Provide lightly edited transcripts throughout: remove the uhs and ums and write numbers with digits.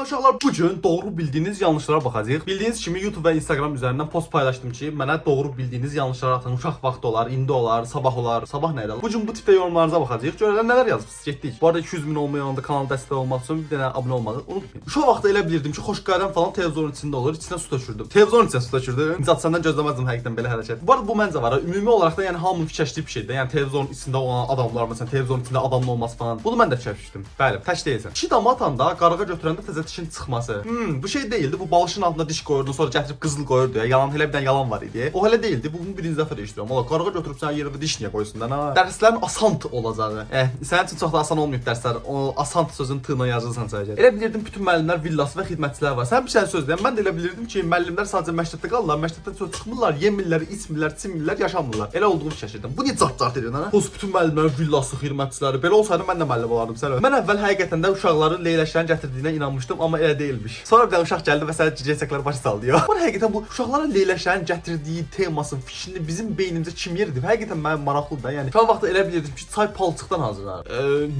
uşaqlar, bugün doğru bildiğiniz yanlışlara bakacağıq. Bildiğiniz kimi YouTube ve Instagram üzerinden post paylaştım ki, mənə doğru bildiğiniz yanlışlara atın. Uşaq vaxtı olar, indi olar, sabah olar. Sabah nə ilə? Bugün bu tipdə yorumlarınıza bakacağıq. Görələr nələr yazıbsınız. Getdik. Bu arada 200 min olmayan anda kanala dəstək olmaq üçün bir dənə abunə olmağı unutmayın. Uşaq vaxtı elə bilirdim ki, xoşqələm falan televizorun içində olur. İçinə su tökürdüm. Televizorun içinə su tökürdüm. Nicat səndən gözləməzdim həqiqətən belə hərəkət. Bu arada bu məncə var. Ümumi olaraq da yəni hamının fikirləşdiyi bir şeydir. Yəni televizorun içində olan adamlar, məsələn televizorun içində adamın olması falan. Bunu mən də fikirləşdim. Bəli, tək deyilsən. Kişi damı atanda, qarağa götürəndə təzə dişin çıxması. Bu şey değildi. Bu balışın altında diş koyurdun, sonra gətirib qızıl koyurdu ya. Yalan, elə bir dənə yalan var idi. O elə değildi. Bunu birinci dəfə eşidirəm. Valla qarağa götürüb sən yerində diş niyə qoysundan ha? Dərslərin asant olacağı. Sənin üçün çox da asan olmayıb dərslər. O asant sözün tığına yazılsan sadəcə. Elə bilirdim bütün müəllimlər villası və xidmətçilər var. Sən bir şey söz deyən, mən də elə bilirdim ki, müəllimlər sadəcə məktəbdə qalırlar, məktəbdən çox çıxmırlar, yemirlər, içmirlər, çimirlər, yaşamırlar. Elə olduğunu şaşırdım. Bu niyə cart-cart edirsən ha? Pos bütün müəllimlər villası, xidmətçiləri. Belə olsaydı mən də müəllim olardım sən. Mən əvvəl həqiqətən də uşaqların leyləklərin gətirdiyinə inanmışdım, amma elə deyilmiş. Sonra bir uşaq gəldi və sənə cicəklər başı saldı ya. Bu həqiqətən bu uşaqların leyləklərin gətirdiyi temasın, fikrini bizim beynimizə kim yeridi? Həqiqətən mənim maraqlıdır da. Yəni şu vaxtda elə bilirdim ki, çay palçıqdan hazırlanır.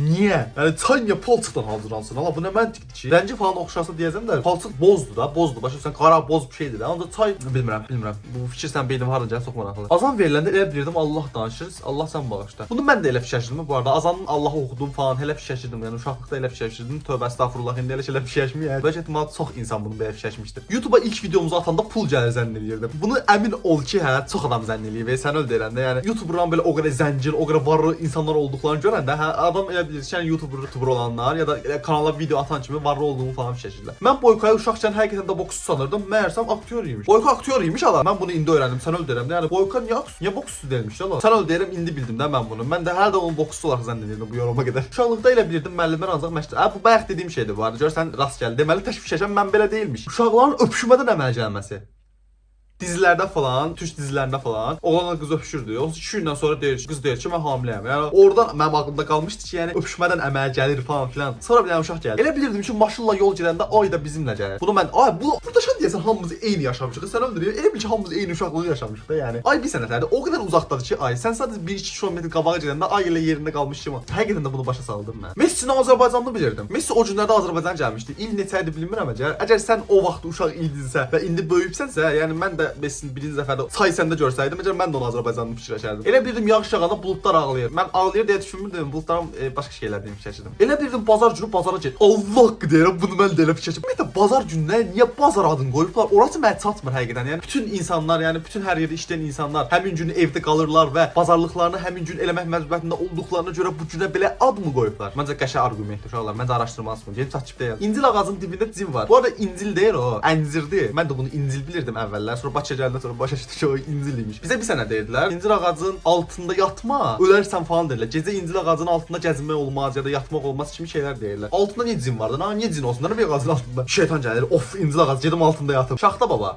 Niyə? Yəni çay niyə palçıqdan hazırlansın? Allah bu nə məntiqdir ki? Rəngi falan oxşarsa deyəcəm də, palçıq bozdur da, bozdur. Başa sən qara boz bir şeydir də. Ancaq çay bilmirəm. Bu fikir sən beynimə haradan gəlir, çox maraqlıdır. Azan veriləndə elə bilirdim Allah danışır, Allah sən bağışla. Bunu mən də elə fikirləşirdim bu arada. Azanın Allahı oxudum falan, elə fikirləşirdim. Yəni uşaqlıqda elə fikirləşirdim. Tövbə estağfurullah, indi elə şeylər fikirləşməyəm. Bəlkə ehtimal çox insan bunu belə fikirləşmişdir. YouTube'a ilk videomuzu atanda pul gəlir zənn edirdim. Bunu əmin ol ki, hə, çox adam zənn eləyir və sən öl deyəndə, yəni YouTuber'dan belə o qədər zəncir, o qədər varlı insanlar olduqlarını görəndə, hə, adam elə bilir ki, yəni YouTuber olanlar ya da kanala video atan kimi varlı olduğumu falan fikirləşirlər. Mən Boyka'yı uşaqkən həqiqətən də boksçu sanırdım. Məgərsəm aktyor imiş. Boyka aktyor imiş ala. Mən bunu indi öyrəndim. Sən öl deyirəm. Yəni Boyka niyə boksçu deyilmiş ala? Sən öl deyirəm, indi bildim də mən bunu. Mən də hər də onun boksçu olaraq zənn edirdim bu yoruma qədər. Uşaqlıqda elə bilirdim müəllimlər ancaq məşqdə. Bu bayaq dediyim şeydir bu arada. Görsən rast gəldi. Deməli təşvişləşən mən belə deyilmiş. Uşaqların öpüşmədən əmələ gəlməsi. Dizilərdə falan, türk dizilərində falan oğlanla qız öpüşürdü. O 2 gündən sonra deyir ki, qız deyir ki, mən hamiləyəm. Yəni oradan mənim ağlımda qalmışdı ki, yəni öpüşmədən əməl gəlir falan filan. Sonra bir dənə uşaq gəldi. Elə bilirdim ki, maşınla yol gedəndə ay da bizimlə gəlir. Bunu mən, burada şən deyəsən hamımız eyni yaşamışıq. Sən öldürür. Elə bil ki, hamımız eyni uşaqlığı yaşamışıq da yəni. Ay bir sənətlərdə o qədər uzaqdadır ki, ay sən sadəcə 1-2 kilometr qabağa gedəndə ay elə yerində qalmış kimi. Həqiqətən də bunu başa saldım mən. Messi'nin Azərbaycanlı bilirdim. Messi o günlərdə Azərbaycan gəlmişdi. İl neçə idi bilmirəm əgər. Əgər sən o vaxt uşaq idinsə və indi böyüyübsənsə, yəni mən də Messi'nin birinci dəfədə çay səndə görsəydim, məncə mən də onu Azərbaycanlı fikirləşərdim. Elə bilirdim yağış yağanda buludlar ağlayır. Mən ağlayır deyə düşünmürdüm, buludların başqa şeylər deyə fikirləşirdim. Elə bilirdim bazar günü bazara get. Allah deyirəm, bunu mən də elə fikirləşirdim. Ümumiyyətlə bazar gününə niyə bazar adını qoyublar? Orası mənə çatmır həqiqətən. Yəni bütün insanlar, yəni bütün hər yerdə işləyən insanlar həmin gün evdə qalırlar və bazarlıqlarını həmin gün eləmək məcburiyyətində olduqlarına görə bu günə belə ad mı qoyublar? Məncə qəşəng arqumentdir uşaqlar. Məncə araşdırmalısınız. Gedib takip edin. İncil ağacının dibində cin var. Bu arada incil deyil o, əncirdir. Mən də bunu incil bilirdim əvvəllər. Sonra Bakıya gələndən sonra başa düşdüm ki, o incil imiş. Bizə bir sənə dedilər, incil ağacının altında yatma, ölərsən falan dedilər. Gecə incil ağacının altında gəzmək olmaz ya da yatmaq olmaz kimi şeylər deyirlər. Altında niyə cin vardı? Niyə cin olsun? Nə bir ağacın altında? Şeytan gəlir. Of, incil ağacı gedim altında yatım. Şaxta baba.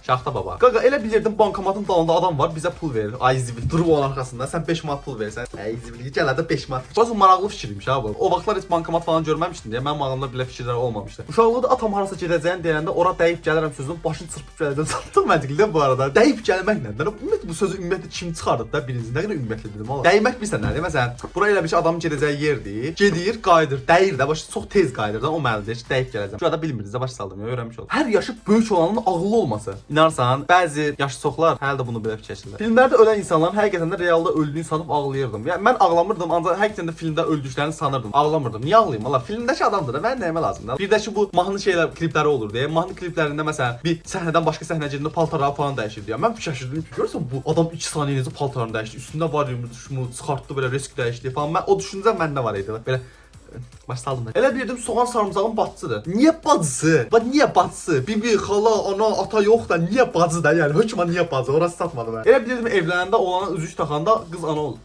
Şaxta baba. Qaqa elə bilirdim bankomatın dalında adam var, bizə pul verir. Ay zibil, durub onun arxasında. Sən 5 manat pul verirsən. Ay zibil, gələr də 5 manat. Çox maraqlı fikirmiş ha bu. O vaxtlar heç bankomat falan görməmişdim deyə mənim ağlımda belə fikirlər olmamışdı. Uşaqlıqda atam harasa gedəcəyini deyəndə ora dəyib gəlirəm sözünün başını çırpıb gələcəm. Çox məntiqlidir bu arada. Dəyib gəlmək nədir? Ümumiyyətlə bu sözü ümumiyyətlə kim çıxardı da birinci? Nə qədər ümumiyyətli dedim valla. Dəymək bilirsən nədir? Məsələn, bura elə bir şey adamın gedəcəyi yerdir. Gedir, qayıdır, dəyir də, başı çox tez qayıdır da o mənalıdır ki, dəyib gələcəm. Şurada bilmirdiniz də baş saldım, öyrənmiş oldum. Hər yaşı böyük olanın ağıllı olması. İnarsan, bəzi yaşlı çoxlar hələ də bunu belə fikirləşirlər. Filmlərdə ölən insanların həqiqətən də realda öldüyünü sanıb ağlayırdım. Yəni mən ağlamırdım, ancaq həqiqətən də filmdə öldüklərini sanırdım. Ağlamırdım. Niyə ağlayım? Valla filmdəki adamdır da, mən nəyimə lazımdır? Bir də ki bu mahnı şeylər, klipləri olur deyə. Mahnı kliplərində məsələn bir səhnədən başqa səhnəyə gedəndə paltarları falan dəyişir deyə. Mən fikirləşirdim ki, görürsən bu adam 2 saniyə necə paltarını dəyişdi. Üstündə var yumruq, çıxartdı belə risk dəyişdi falan. Mən o düşüncə məndə var idi. Belə baş saldım da. Elə bilirdim soğan sarımsağın bacısıdır. Niyə bacısı? Niyə bacısı? Bibi, xala, ana, ata yox da niyə bacı da? Yəni hökmən niyə bacı? Orası satmadı mən. Elə bilirdim evlənəndə oğlana üzük taxanda qız ana olur.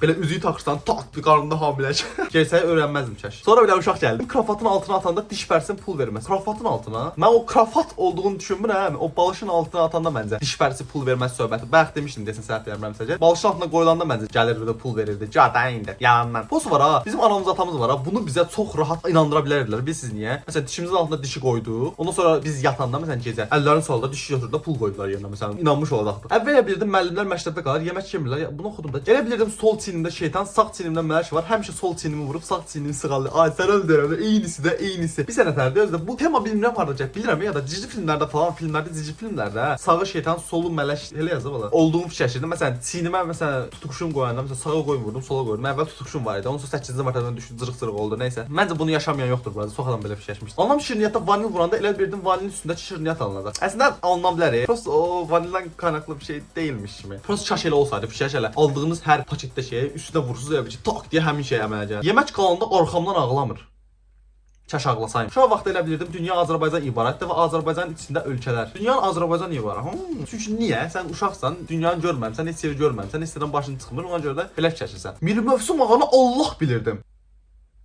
Belə üzüyü taxırsan, tak bir qarnında hamiləş. Gerçəyi öyrənməzdim çəş. Sonra belə uşaq gəldi. Krafatın altına atanda diş pərsin pul verməz. Krafatın altına? Mən o krafat olduğunu düşünmürəm. O balışın altına atanda məncə diş pərsi pul verməz söhbəti. Bayaq demişdim desən səhv vermirəmsə. Balışın altına qoyulanda məncə gəlirdi də pul verirdi. Cadayında. Yalandan. Posu var ha. Bizim anamız atamız var ha. Bunu bizə çox rahat inandıra bilərdilər. Bilirsiniz niyə? Məsələn dişimizin altında dişi qoydu. Ondan sonra biz yatanda məsələn gecə əllərin solda diş götürdü pul qoydular yerinə məsələn. İnanmış olacaqdı. Əvvəl bilirdim müəllimlər məktəbdə qalır, yemək yemirlər. Bunu oxudum da. Elə bilirdim sol çiynimdə şeytan, sağ çiynimdə mələk var. Həmişə sol çiynimi vurub sağ çiynimi sığallayır. Ay sən öldürəm. Eynisi. Bir sənə tərdə özdə bu tema bilmirəm harda bilirəm ya da cici filmlərdə falan cici filmlərdə sağı şeytan, solu mələk elə yazıb olar. Olduğum fikirləşirdim. Məsələn, çiynimə məsələn tutuquşum qoyanda məsələn sağa qoymurdum, sola qoyurdum. Əvvəl tutuquşum var idi. Ondan sonra 8-ci mərtəbədən düşdü, cırıq-cırıq oldu. Nəysə. Məncə bunu yaşamayan yoxdur burada. Çox adam belə fikirləşmişdi. Anam şirniyyatda vanil vuranda elə bildim vanilin üstündəki şirniyyat alınacaq. Əslində alına bilər. Prosta o vanildən qaynaqlı bir şey deyilmiş kimi. Prosta kaş elə olsaydı fikirləş elə. Aldığınız hər paketdə şeyi üstünə vursunuz elə bir ki, tak deyə həmin şey əmələ gəlir. Yemək qalanda arxamdan ağlamır. Kaş ağlasayım. Şu an vaxtda elə bilirdim dünya Azərbaycan ibarətdir və Azərbaycanın içində ölkələr. Dünyanın Azərbaycan ibarət. Çünki niyə? Sən uşaqsan, dünyanı görməmisən, heç yeri görməmisən, heç yerdən başın çıxmır, ona görə də belə fikirləşirsən. Mir Mövsüm ağanı Allah bilirdim.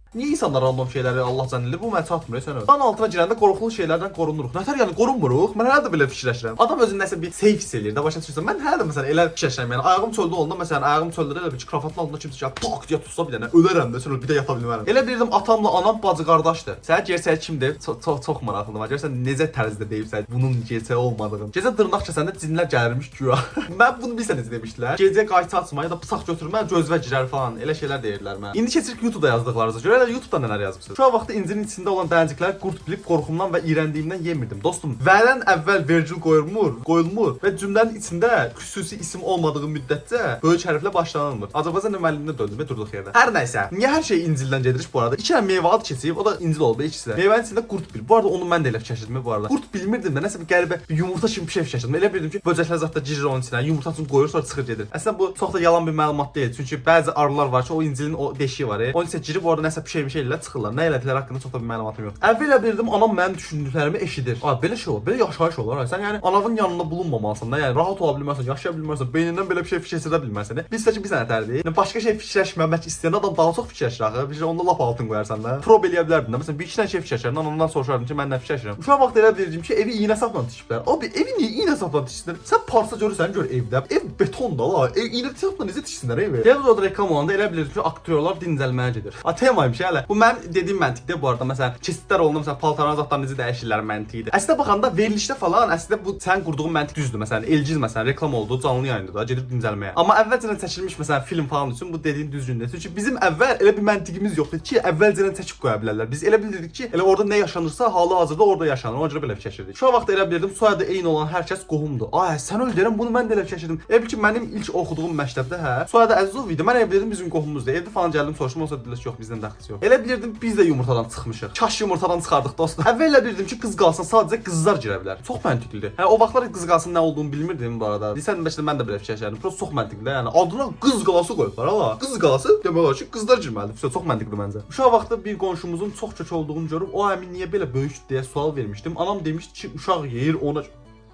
Niyə insanlar random şeyləri Allah zənn edir? Bu mənə çatmır sən. Dan altına girəndə qorxulu şeylərdən qorunuruq. Nətər yəni qorunmuruq? Mən hələ də belə fikirləşirəm. Adam özünü nəsə bir safe hiss eləyir də başa düşürsən. Mən hələ də məsələn elə fikirləşirəm. Yəni ayağım çöldə olanda məsələn ayağım çöldə elə bir kravatın altında kimsə gəlib tak deyə tutsa bir dənə ölərəm də sonra bir də yata bilmərəm. Elə bilirdim atamla anam bacı qardaşdır. Sən gerçək kimdir? Çox maraqlıdır. Görsən necə tərzdə deyibsən bunun gerçək olmadığını. Gecə dırnaq kəsəndə cinlər gəlirmiş güya. Mən bunu bilsən necə demişdilər? Gecə qayçı açma ya da bıçaq götürmə gözvə girər falan elə şeylər deyirlər mənə. İndi keçirik YouTube-da yazdıqlarınıza görə. YouTube'da nələr yazmışsınız? Şu an vaxtda incirin içində olan dənəcikləri qurd bilib qorxumdan və iyrəndiyimdən yemirdim. Dostum, vədən əvvəl vergül qoyulmur və cümlənin içində xüsusi isim olmadığı müddətcə böyük hərflə başlanılmır. Azərbaycan müəlliminə döndüm və durduq yerdə. Hər nəysə, niyə hər şey incildən gedirik bu arada? İki dənə meyvə ad keçib, o da incil oldu ikisi də. Meyvənin içində qurd bil. Bu arada onu mən də elə fikirləşdim bu arada. Qurd bilmirdim də nəsə bir qəribə bir yumurta kimi bir şey fikirləşdim. Elə bildim ki, böcəklər zətdə girir onun içinə, yumurtasını qoyur sonra çıxır gedir. Əslində bu çox da yalan bir məlumat deyil. Çünki bəzi arılar var ki, o incilin o deşiyi var. Onun içinə girib orada nəsə bir şey ilə çıxırlar. Nə elədilər haqqında çox da bir məlumatım yox. Əvvəl bilirdim anam mənim düşündüklərimi eşidir. Ay belə şey olur, belə yaşayış olar. Sən yəni anavın yanında bulunmamalısan da, yəni rahat ola bilməsən, yaşaya bilməsən, beynindən belə bir şey fikirləşə bilməsən. Biz də ki bir sənə tərdir. Yəni başqa şey fikirləşməmək istəyən adam daha çox fikirləşir axı. Bir şey onda lap altın qoyarsan da. Prob eləyə bilərdin də. Məsələn bir iki dənə şey fikirləşərdin, ondan soruşardın ki, mən nə fikirləşirəm. Uşaq vaxt elə bilirdim ki, evi iynə sapla tikiblər. Abi evi niyə iynə sapla tiksinlər? Sən parça görürsən, gör evdə. Ev betonda la. İynə sapla necə tiksinlər evi? Televizorda reklam olanda elə bilirdim ki, aktyorlar dincəlməyə gedir. A temaymış hələ. Bu mənim dediyim məntiqdir bu arada. Məsələn, keçidlər olanda məsələn paltarların zətləri necə dəyişirlər məntiqidir. Əslində baxanda verilişdə falan əslində bu sən qurduğun məntiq düzdür. Məsələn, LG məsələn reklam oldu, canlı yayında da gedir dincəlməyə. Amma əvvəlcədən çəkilmiş məsələn film falan üçün bu dediyin düzgündür. Çünki bizim əvvəl elə bir məntiqimiz yoxdur ki, əvvəlcədən çəkib qoya bilərlər. Biz elə bilirdik ki, elə orada nə yaşanırsa, hal-hazırda orada yaşanır. Ona görə belə fikirləşirdik. Şu vaxt elə bilirdim, soyadı eyni olan hər kəs qohumdur. Ay, sən öl deyirəm, bunu mən də elə fikirləşirdim. Elə bil ki, mənim ilk oxuduğum məktəbdə soyadı Əzizov idi. Mən elə bilirdim bizim qohumumuzdur. Evdə falan gəldim soruşdum, onsa dedilər ki, yox, bizdən dəxlisi yox. Elə bilirdim biz də yumurtadan çıxmışıq. Kaş yumurtadan çıxardıq dostum. Əvvəl elə bilirdim ki, qız qalsın sadəcə qızlar girə bilər. Çox məntiqlidir. Hə, o vaxtlar qız qalsın nə olduğunu bilmirdim bu arada. Lisən məktəbdə mən də belə fikirləşirdim. Prosta çox məntiqlidir. Yəni adına qız qalası qoyublar ha. Qız qalası demək olar ki, qızlar girməlidir. Çox məntiqlidir məncə. Uşaq vaxtı bir qonşumuzun çox kök olduğunu görüb o əmin niyə belə böyük deyə sual vermişdim. Anam demişdi ki, uşaq yeyir ona.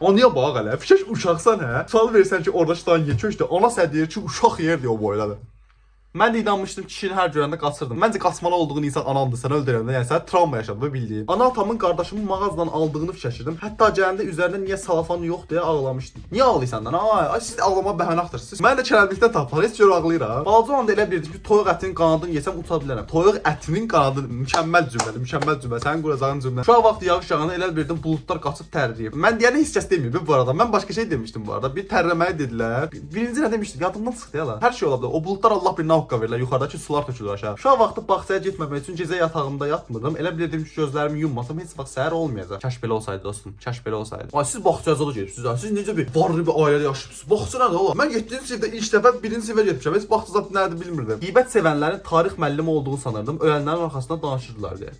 Anaya bax hələ. Fikir uşaqsan hə. Sual versən ki, orada şdan yeköşdür. Ana sən deyir ki, uşaq yer deyə o boyladı. Mən də inanmışdım ki, kişini hər görəndə qaçırdım. Məncə qaçmalı olduğun insan anamdır, sən öldürəndə, yəni sən travma yaşadın, bildiyim. Ana atamın qardaşımın mağazadan aldığını fikirləşirdim. Hətta gələndə üzərində niyə salafan yox deyə ağlamışdım. Niyə ağlayırsan lan? Ay, siz ağlama bəhanə axtarırsınız. Mən də kərəmlikdən tapar, heç cür ağlayıram. Balaca olanda elə bilirdim ki, toyuq ətinin qanadını yesəm uta bilərəm. Toyuq ətinin qanadını mükəmməl cümlədir, mükəmməl cümlə. Sənin quracağın cümlə. Şu vaxt yağış yağanda elə bilirdim buludlar qaçıb tərləyib. Mən deyəni heç kəs deməyib bu arada. Mən başqa şey demişdim bu arada. Bir tərləməyi dedilər. Birinci nə demişdim? Yadımdan çıxdı ya. Hər şey ola bilər. O buludlar Allah bilir nə haqqa verirlər. Yuxarıdakı sular tökülür aşağı. Şu an vaxtı bağçaya getməmək üçün gecə yatağımda yatmırdım. Elə bilirdim ki, gözlərimi yummasam heç vaxt səhər olmayacaq. Kaş belə olsaydı dostum. Kaş belə olsaydı. Ay siz bağçaya da gedirsiniz. Siz necə bir varlı bir ailədə yaşayırsınız? Bağça nədir ola? Mən 7-ci sinifdə ilk dəfə 1-ci sinifə getmişəm. Heç bağça zət nədir bilmirdim. Qeybət sevənlərin tarix müəllimi olduğunu sanırdım. Ölənlərin arxasında danışırdılar deyə.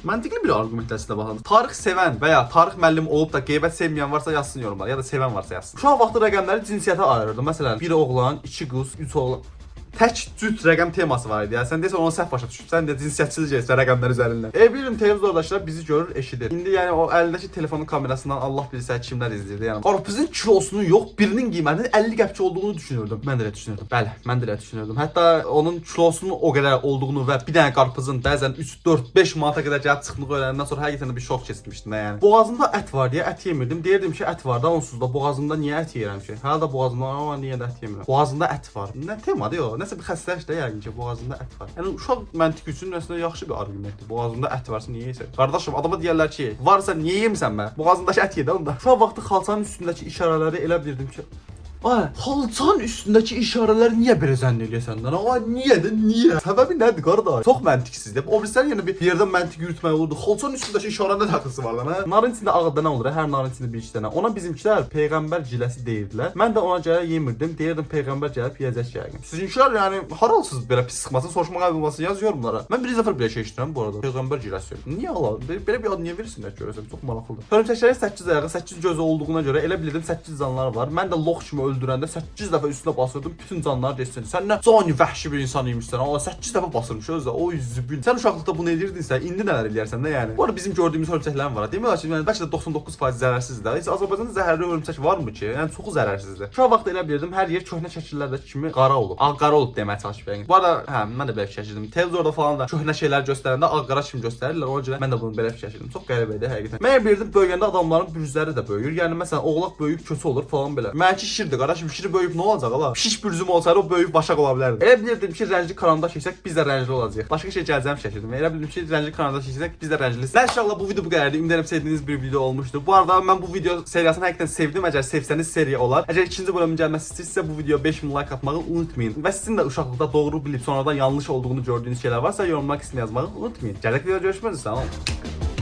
Məntiqli bir arqumentlə sizə baxın. Tarix sevən və ya tarix müəllimi olub da qeybət sevməyən varsa yazsın yorumlara ya da sevən varsa yazsın. Şu an vaxtı rəqəmləri cinsiyyətə ayırırdım. Məsələn, 1 oğlan, 2 qız, 3 oğlan. Tək cüt rəqəm teması var idi. Yəni sən desən onu səhv başa düşüb. Sən də cinsiyyətçilik edirsən rəqəmlər üzərindən. Bilirəm televizordaşlar bizi görür, eşidir. İndi yəni o əlindəki telefonun kamerasından Allah bilsə kimlər izləyirdi. Yəni qarpızın kilosunun yox, birinin qiymətinin 50 qəpik olduğunu düşünürdüm. Mən də elə düşünürdüm. Bəli, mən də elə düşünürdüm. Hətta onun kilosunun o qədər olduğunu və bir dənə qarpızın bəzən 3, 4, 5 manata qədər gəlib çıxdığını öyrəndikdən sonra həqiqətən bir şok keçmişdim də yəni. Boğazımda ət var deyə ət yemirdim. Deyirdim ki, ət var da onsuz da boğazımda niyə ət yeyirəm ki? Hələ də boğazımda amma niyə də ət yemirəm? Boğazımda ət var. Nə temadır o? Nəsə bir xəstəlik də yəqin ki, boğazında ət var. Yəni uşaq məntiq üçün əslində yaxşı bir arqumentdir. Boğazında ət varsa niyə yesən? Qardaşım, adama deyirlər ki, varsa niyə yemisən bə? Boğazındakı ət ye də onda. Uşaq vaxtı xalçanın üstündəki işarələri elə bilirdim ki, Ay, xalçanın üstündəki işarələri niyə belə zənn edirsən lan? Ay, niyə də niyə? Səbəbi nədir qardaş? Çox məntiqsizdir. O birislər yenə bir yerdən məntiq yürütmək olurdu. Xalçanın üstündəki işarə nə təxlisi var lan? Hə? Narın içində ağ dənə olur. Hər narın içində bir iki dənə. Ona bizimkilər peyğəmbər giləsi deyirdilər. Mən də ona görə yemirdim. Deyirdim peyğəmbər gəlib yeyəcək yəqin. Sizinkilər yəni haralsız belə pis sıxmasın, soruşmağa olmasın yaz yorumlara. Mən bir dəfə belə şey eşitdim bu arada. Peyğəmbər giləsi. Niyə ala? Belə bir ad niyə verirsinlər görəsən? Çox maraqlıdır. Hörümçəklərin 8 ayağı, 8 gözü olduğuna görə elə bilirdim 8 canlılar var. Mən də lox kimi öldürəndə 8 dəfə üstünə basırdım, bütün canlılar geçsin. Sən nə cani vəhşi bir insan imişsən. Amma 8 dəfə basırmış özdə. O zübül. Sən uşaqlıqda bunu edirdinsə, indi nələr eləyərsən də yəni. Bu arada bizim gördüyümüz hörümçəklərin var. Demək olar ki, yəni bəlkə də 99% zərərsizdir. Heç Azərbaycanda zəhərli hörümçək varmı ki? Yəni çoxu zərərsizdir. Şu vaxt elə bilirdim hər yer köhnə şəkillərdəki kimi qara olub. Ağ-qara olub deməyə çalışıram. Bu arada hə, mən də belə fikirləşirdim. Televizorda falan da köhnə şeylər göstərəndə ağ-qara kimi göstərirlər. Ona görə mən də bunu belə fikirləşirdim. Çox qəribə idi həqiqətən. Mən bilirdim böyüyəndə adamların bürcləri də böyüyür. Yəni məsələn oğlaq böyüyüb köçü olur falan belə. Mənki şirdir qardaşım. Şiri böyüyüb nə olacaq ala? Pişik bürcüm olsaydı o böyüyüb başaq ola bilərdi. Elə bilirdim ki, rəngli karandaş çəksək biz də rəngli olacağıq. Başqa şey gələcəm şəkildə. Elə bildim ki, rəngli karandaş çəksək biz də rənglisiz. İnşallah bu video bu qədərdir. Ümid sevdiyiniz bir video olmuşdur. Bu arada mən bu video seriyasını həqiqətən sevdim. Əgər sevsəniz seriya olar. Əgər ikinci bölümün gəlməsi istəyirsə bu videoya 5000 like atmağı unutmayın. Və sizin də uşaqlıqda doğru bilib sonradan yanlış olduğunu gördüyünüz şeylər varsa yorumlar kısmına yazmağı unutmayın. Gələcək videoda görüşmək üzrə. Sağ olun.